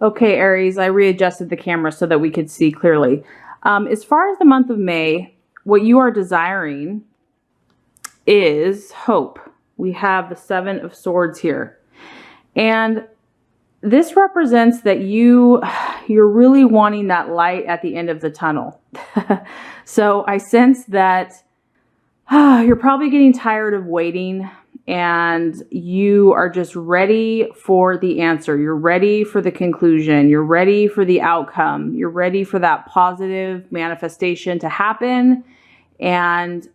Okay, Aries, I readjusted the camera so that we could see clearly. As far as the month of May, what you are desiring is hope. We have the Seven of Swords here. And this represents that you're really wanting that light at the end of the tunnel. So I sense that you're probably getting tired of waiting and you are just ready for the answer. You're ready for the conclusion. You're ready for the outcome. You're ready for that positive manifestation to happen. And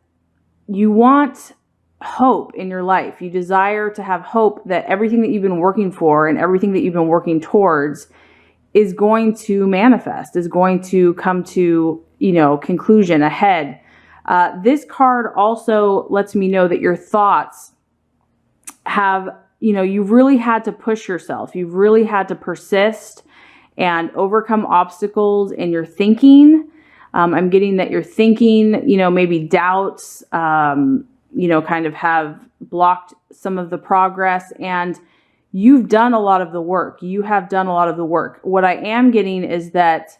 you want hope in your life. You desire to have hope that everything that you've been working for and everything that you've been working towards is going to manifest, is going to come to, conclusion ahead. This card also lets me know that your thoughts have, you've really had to push yourself. You've really had to persist and overcome obstacles in your thinking. I'm getting that your thinking, maybe doubts, kind of have blocked some of the progress, and you've done a lot of the work. You have done a lot of the work. What I am getting is that,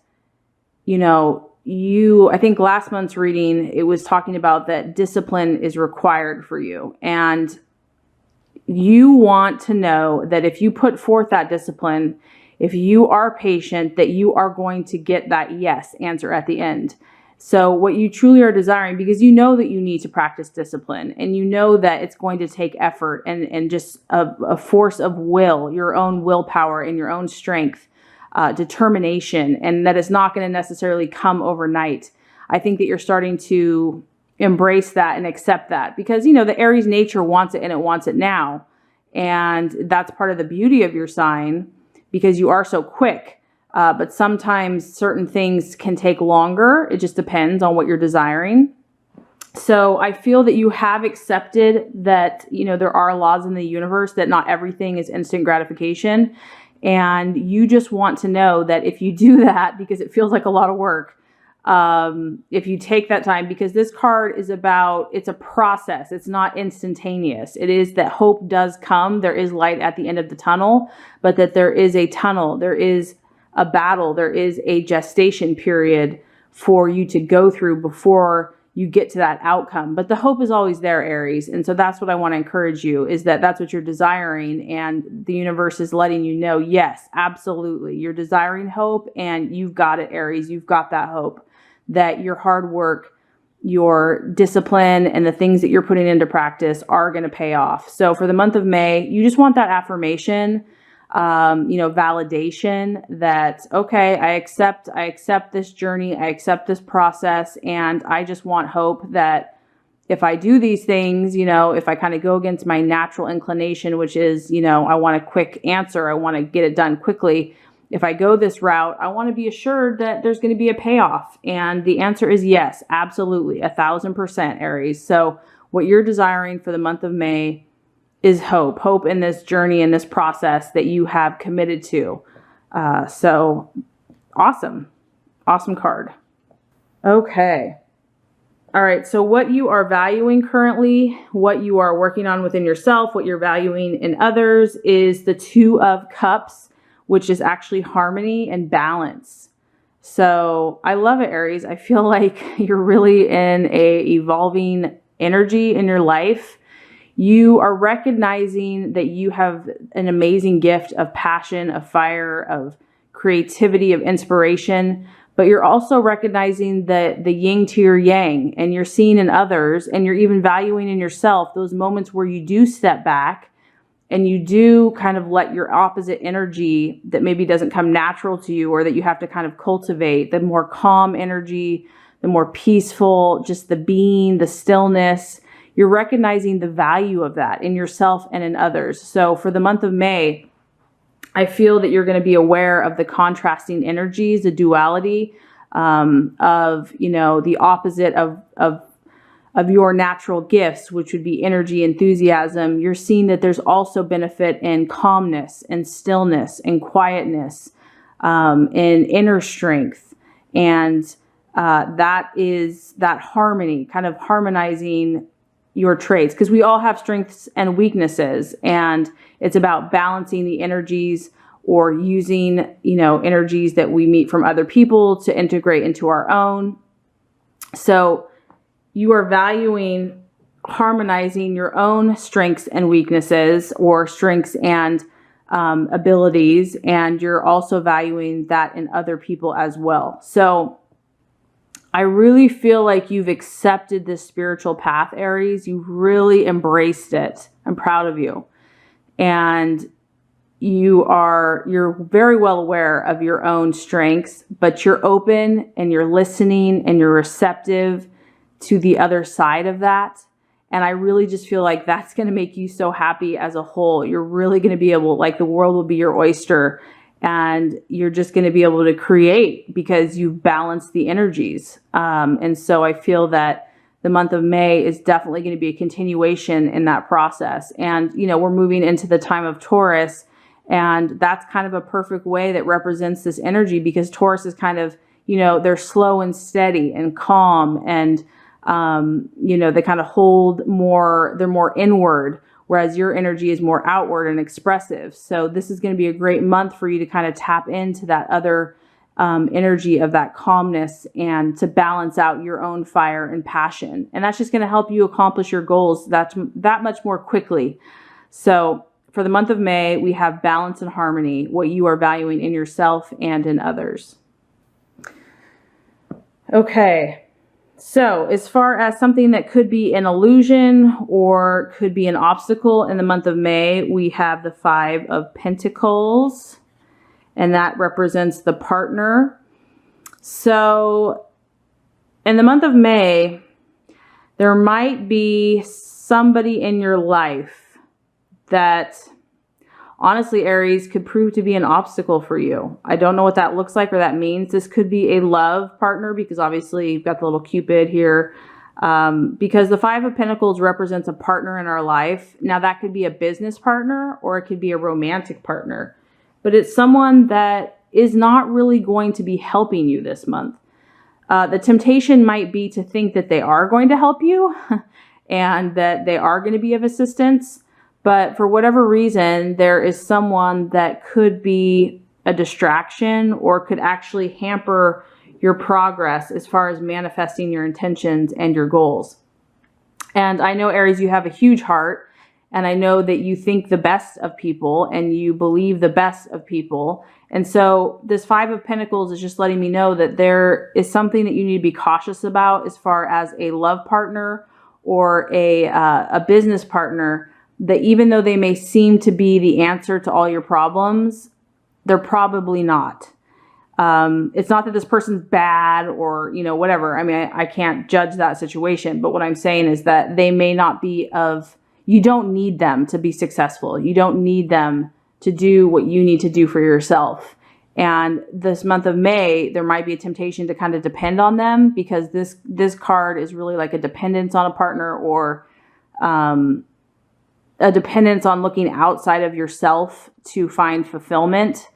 I think last month's reading, it was talking about that discipline is required for you. And you want to know that if you put forth that discipline, if you are patient, that you are going to get that yes answer at the end. So what you truly are desiring, because you know that you need to practice discipline and you know that it's going to take effort and just a force of will, your own willpower and your own strength, determination, and that it's not going to necessarily come overnight. I think that you're starting to embrace that and accept that because, the Aries nature wants it and it wants it now. And that's part of the beauty of your sign because you are so quick. But sometimes certain things can take longer. It just depends on what you're desiring. So I feel that you have accepted that, there are laws in the universe, that not everything is instant gratification. And you just want to know that if you do that, because it feels like a lot of work, if you take that time, because this card is it's a process. It's not instantaneous. It is that hope does come. There is light at the end of the tunnel, but that there is a tunnel. There is a battle. There is a gestation period for you to go through before you get to that outcome. But the hope is always there, Aries. And so that's what I want to encourage you, is that that's what you're desiring. And the universe is letting you know, yes, absolutely. You're desiring hope and you've got it, Aries. You've got that hope that your hard work, your discipline, and the things that you're putting into practice are going to pay off. So for the month of May, you just want that affirmation, validation that, okay, I accept this journey, I accept this process, and I just want hope that if I do these things, if I kind of go against my natural inclination, which is, I want a quick answer, I want to get it done quickly. If I go this route, I want to be assured that there's going to be a payoff. And the answer is yes, absolutely, 1,000%, Aries. So what you're desiring for the month of May is hope in this journey, in this process that you have committed to. So awesome card. Okay. All right. So what you are valuing currently, what you are working on within yourself, what you're valuing in others is the Two of Cups, which is actually harmony and balance. So I love it, Aries. I feel like you're really in a evolving energy in your life. You are recognizing that you have an amazing gift of passion, of fire, of creativity, of inspiration, but you're also recognizing the yin to your yang, and you're seeing in others, and you're even valuing in yourself those moments where you do step back and you do kind of let your opposite energy that maybe doesn't come natural to you, or that you have to kind of cultivate, the more calm energy, the more peaceful, just the being, the stillness. You're recognizing the value of that in yourself and in others. So for the month of May, I feel that you're going to be aware of the contrasting energies, the duality of, the opposite of your natural gifts, which would be energy, enthusiasm. You're seeing that there's also benefit in calmness and stillness and quietness, and inner strength. And that is that harmony, kind of harmonizing your traits, because we all have strengths and weaknesses, and it's about balancing the energies or using, energies that we meet from other people to integrate into our own. So you are valuing harmonizing your own strengths and weaknesses, or strengths and abilities, and you're also valuing that in other people as well. So I really feel like you've accepted this spiritual path, Aries. You've really embraced it. I'm proud of you. And you're very well aware of your own strengths, but you're open and you're listening and you're receptive to the other side of that. And I really just feel like that's going to make you so happy as a whole. You're really going to be able, like, the world will be your oyster, and you're just going to be able to create because you've balanced the energies. And so I feel that the month of May is definitely going to be a continuation in that process. And, we're moving into the time of Taurus, and that's kind of a perfect way that represents this energy, because Taurus is kind of, they're slow and steady and calm, and, they kind of hold more, they're more inward, whereas your energy is more outward and expressive. So this is going to be a great month for you to kind of tap into that other energy of that calmness, and to balance out your own fire and passion. And that's just going to help you accomplish your goals that much more quickly. So for the month of May, we have balance and harmony, what you are valuing in yourself and in others. Okay. So as far as something that could be an illusion or could be an obstacle in the month of May, we have the 5 of Pentacles, and that represents the partner. So in the month of May, there might be somebody in your life that, honestly, Aries, could prove to be an obstacle for you. I don't know what that looks like or that means. This could be a love partner, because obviously you've got the little Cupid here, because the 5 of Pentacles represents a partner in our life. Now that could be a business partner or it could be a romantic partner, but it's someone that is not really going to be helping you this month. The temptation might be to think that they are going to help you and that they are going to be of assistance. But for whatever reason, there is someone that could be a distraction or could actually hamper your progress as far as manifesting your intentions and your goals. And I know, Aries, you have a huge heart, and I know that you think the best of people and you believe the best of people. And so this 5 of Pentacles is just letting me know that there is something that you need to be cautious about as far as a love partner or a business partner, that even though they may seem to be the answer to all your problems, they're probably not. It's not that this person's bad or, whatever. I mean, I can't judge that situation, but what I'm saying is that they may not be you don't need them to be successful. You don't need them to do what you need to do for yourself. And this month of May, there might be a temptation to kind of depend on them, because this card is really like a dependence on a partner, or, a dependence on looking outside of yourself to find fulfillment.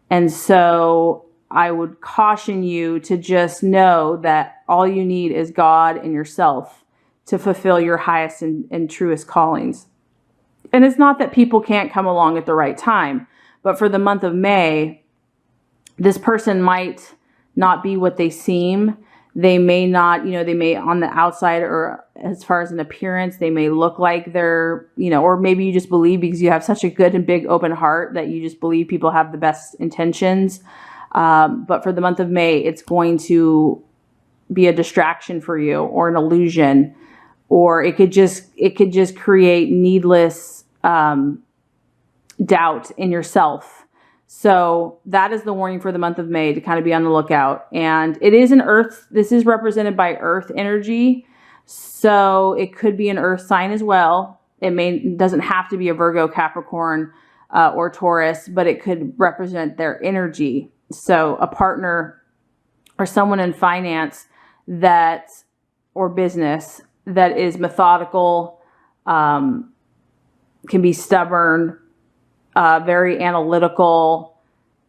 And so I would caution you to just know that all you need is God and yourself to fulfill your highest and truest callings. And it's not that people can't come along at the right time, but for the month of May, this person might not be what they seem. They may not, they may on the outside, or as far as an appearance, they may look like they're, or maybe you just believe because you have such a good and big open heart that you just believe people have the best intentions. But for the month of May, it's going to be a distraction for you, or an illusion, or it could just create needless doubt in yourself. So that is the warning for the month of May, to kind of be on the lookout. And it is this is represented by earth energy. So it could be an earth sign as well. It doesn't have to be a Virgo, Capricorn, or Taurus, but it could represent their energy. So a partner or someone in finance or business that is methodical, can be stubborn, very analytical.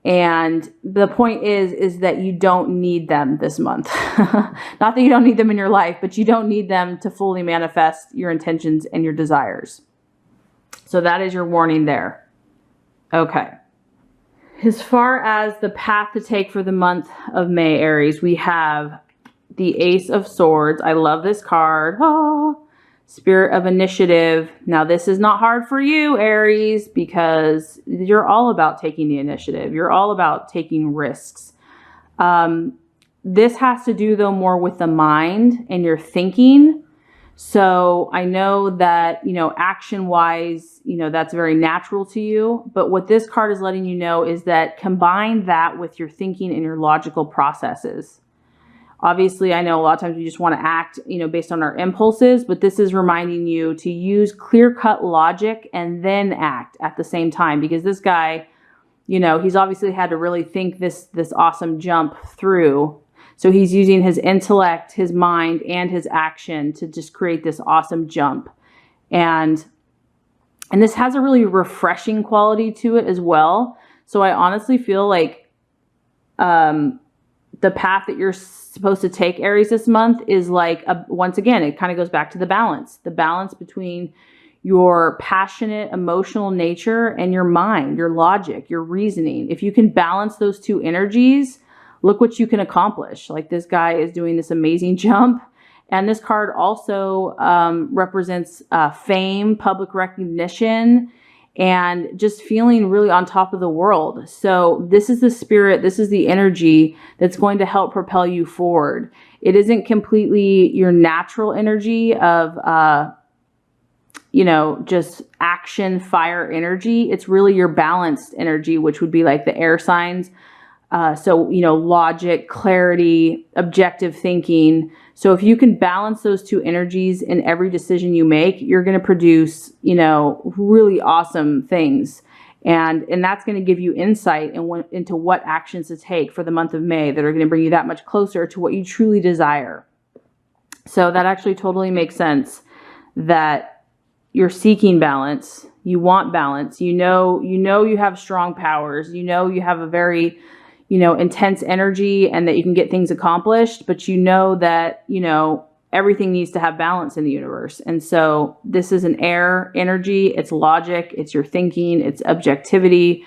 And the point is that you don't need them this month. Not that you don't need them in your life, but you don't need them to fully manifest your intentions and your desires. So that is your warning there. Okay. as far as the path to take for the month of May, Aries, we have the Ace of Swords. I love this card. Ah, Spirit of Initiative. Now, this is not hard for you, Aries, because you're all about taking the initiative. You're all about taking risks. This has to do, though, more with the mind and your thinking. So I know that, action-wise, that's very natural to you. But what this card is letting you know is that combine that with your thinking and your logical processes. Obviously, I know a lot of times we just want to act, based on our impulses, but this is reminding you to use clear-cut logic and then act at the same time, because this guy, he's obviously had to really think this awesome jump through. So he's using his intellect, his mind, and his action to just create this awesome jump. And this has a really refreshing quality to it as well. So I honestly feel like the path that you're supposed to take, Aries, this month is like, once again, it kind of goes back to the balance between your passionate, emotional nature and your mind, your logic, your reasoning. If you can balance those two energies, look what you can accomplish. Like, this guy is doing this amazing jump. And this card also represents fame, public recognition, and just feeling really on top of the world. So this is the spirit, this is the energy that's going to help propel you forward. It isn't completely your natural energy of, just action, fire energy. It's really your balanced energy, which would be like the air signs. So, logic, clarity, objective thinking. So if you can balance those two energies in every decision you make, you're going to produce, really awesome things. And that's going to give you insight into what actions to take for the month of May that are going to bring you that much closer to what you truly desire. So that actually totally makes sense, that you're seeking balance. You want balance. You have strong powers. You have a very intense energy and that you can get things accomplished, but that, everything needs to have balance in the universe. And so this is an air energy. It's logic. It's your thinking. It's objectivity.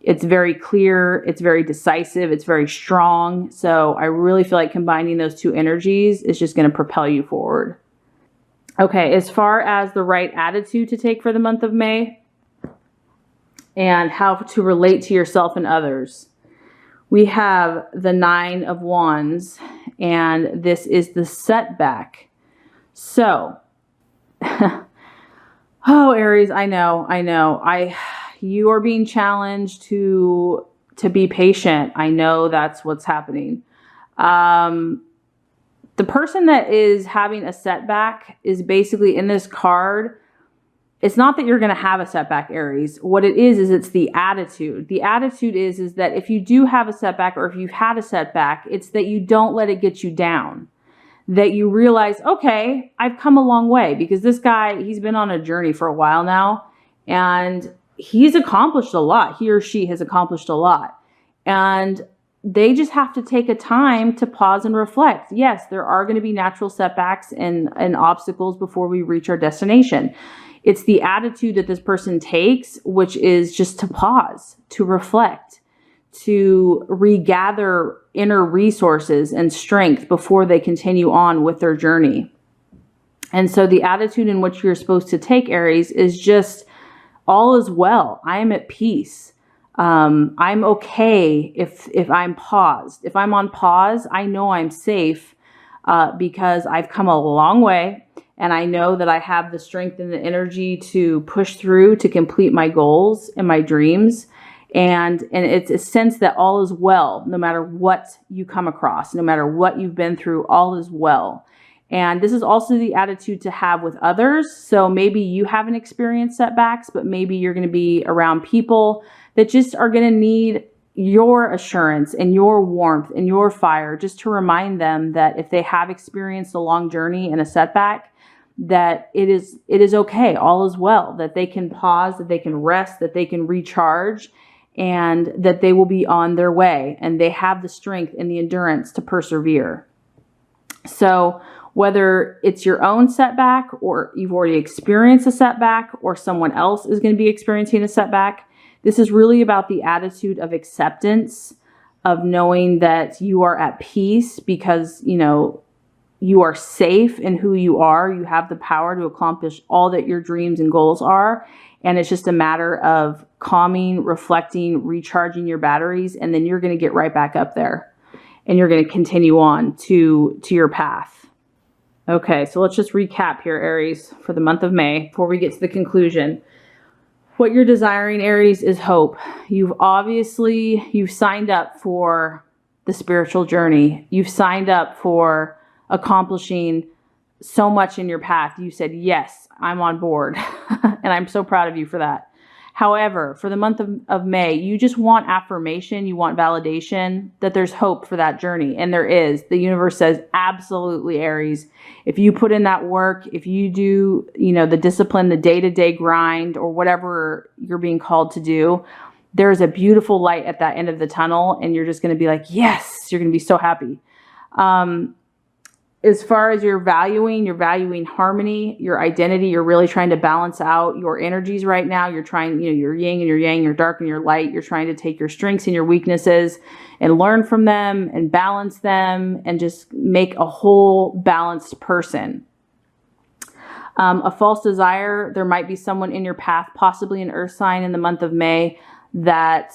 It's very clear. It's very decisive. It's very strong. So I really feel like combining those two energies is just going to propel you forward. Okay. As far as the right attitude to take for the month of May and how to relate to yourself and others, we have the 9 of Wands, and this is the setback. So, oh, Aries, I know. You are being challenged to be patient. I know that's what's happening. The person that is having a setback is basically, in this card, it's not that you're going to have a setback, Aries. What it is it's the attitude. The attitude is that if you do have a setback, or if you've had a setback, it's that you don't let it get you down. That you realize, okay, I've come a long way, because this guy, he's been on a journey for a while now, and he's accomplished a lot. He or she has accomplished a lot. And they just have to take a time to pause and reflect. Yes, there are going to be natural setbacks and obstacles before we reach our destination. It's the attitude that this person takes, which is just to pause, to reflect, to regather inner resources and strength before they continue on with their journey. And so the attitude in which you're supposed to take, Aries, is just, all is well. I am at peace. I'm okay if I'm paused. If I'm on pause, I know I'm safe because I've come a long way. And I know that I have the strength and the energy to push through, to complete my goals and my dreams. And it's a sense that all is well, no matter what you come across, no matter what you've been through, all is well. And this is also the attitude to have with others. So maybe you haven't experienced setbacks, but maybe you're going to be around people that just are going to need your assurance and your warmth and your fire, just to remind them that if they have experienced a long journey and a setback, that it is okay, all is well, that they can pause, that they can rest, that they can recharge, and that they will be on their way, and they have the strength and the endurance to persevere. So whether it's your own setback, or you've already experienced a setback, or someone else is going to be experiencing a setback, This is really about the attitude of acceptance, of knowing that you are at peace because, you know, you are safe in who you are. You have the power to accomplish all that your dreams and goals are. And it's just a matter of calming, reflecting, recharging your batteries, and then you're going to get right back up there and you're going to continue on to your path. Okay, so let's just recap here, Aries, for the month of May before we get to the conclusion. What you're desiring, Aries, is hope. You've signed up for the spiritual journey. You've signed up for accomplishing so much in your path. You said, yes, I'm on board. And I'm so proud of you for that. However, for the month of May, you just want affirmation. You want validation that there's hope for that journey. And there is. The universe says, absolutely, Aries. If you put in that work, if you do, you know, the discipline, the day-to-day grind, or whatever you're being called to do, there's a beautiful light at that end of the tunnel. And you're just going to be like, yes, you're going to be so happy. As far as you're valuing harmony, your identity. You're really trying to balance out your energies right now. You're trying, you know, your yin and your yang, your dark and your light. You're trying to take your strengths and your weaknesses and learn from them and balance them and just make a whole balanced person. A false desire. There might be someone in your path, possibly an earth sign in the month of May, that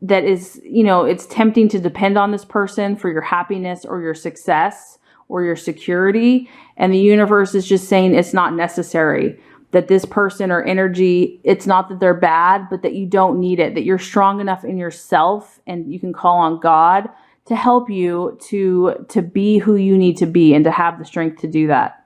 is, you know, it's tempting to depend on this person for your happiness or your success or your security. And the universe is just saying it's not necessary, that this person or energy, it's not that they're bad, but that you don't need it, that you're strong enough in yourself and you can call on God to help you to be who you need to be and to have the strength to do that.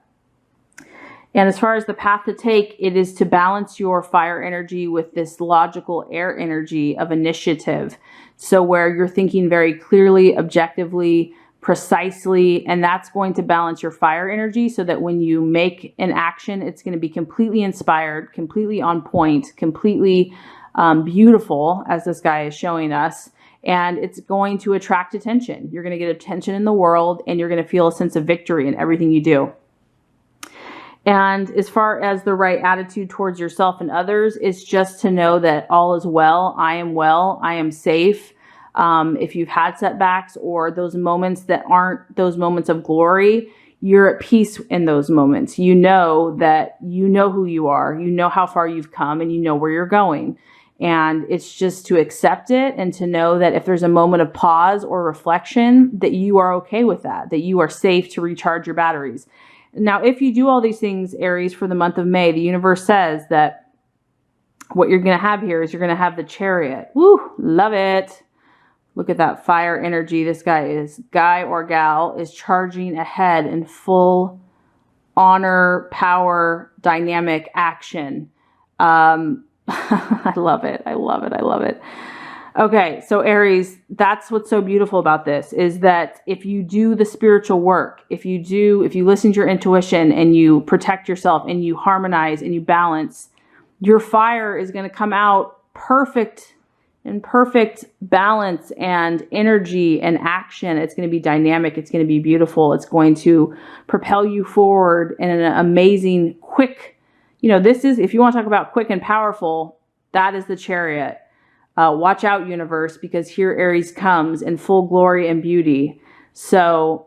And as far as the path to take, it is to balance your fire energy with this logical air energy of initiative. So where you're thinking very clearly, objectively, precisely, and that's going to balance your fire energy so that when you make an action, it's going to be completely inspired, completely on point, completely beautiful, as this guy is showing us. And it's going to attract attention. You're going to get attention in the world, and you're going to feel a sense of victory in everything you do. And as far as the right attitude towards yourself and others, it's just to know that all is well, I am safe. If you've had setbacks or those moments that aren't those moments of glory, you're at peace in those moments. You know that you know who you are, you know how far you've come, and you know where you're going. And it's just to accept it and to know that if there's a moment of pause or reflection, that you are okay with that you are safe to recharge your batteries. Now, if you do all these things, Aries, for the month of May, the universe says that what you're going to have here is you're going to have the Chariot. Woo, love it. Look at that fire energy. This guy or gal is charging ahead in full honor, power, dynamic action. I love it. I love it. I love it. Okay, so Aries, that's what's so beautiful about this, is that if you do the spiritual work, if you listen to your intuition and you protect yourself and you harmonize and you balance, your fire is going to come out perfect balance and energy and action. It's going to be dynamic. It's going to be beautiful. It's going to propel you forward in an amazing, quick, this is, if you want to talk about quick and powerful, that is the Chariot. Watch out, universe, because here Aries comes in full glory and beauty. So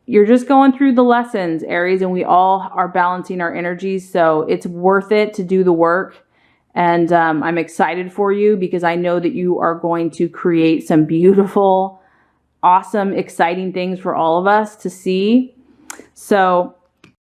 you're just going through the lessons, Aries, and we all are balancing our energies. So it's worth it to do the work. And I'm excited for you because I know that you are going to create some beautiful, awesome, exciting things for all of us to see. So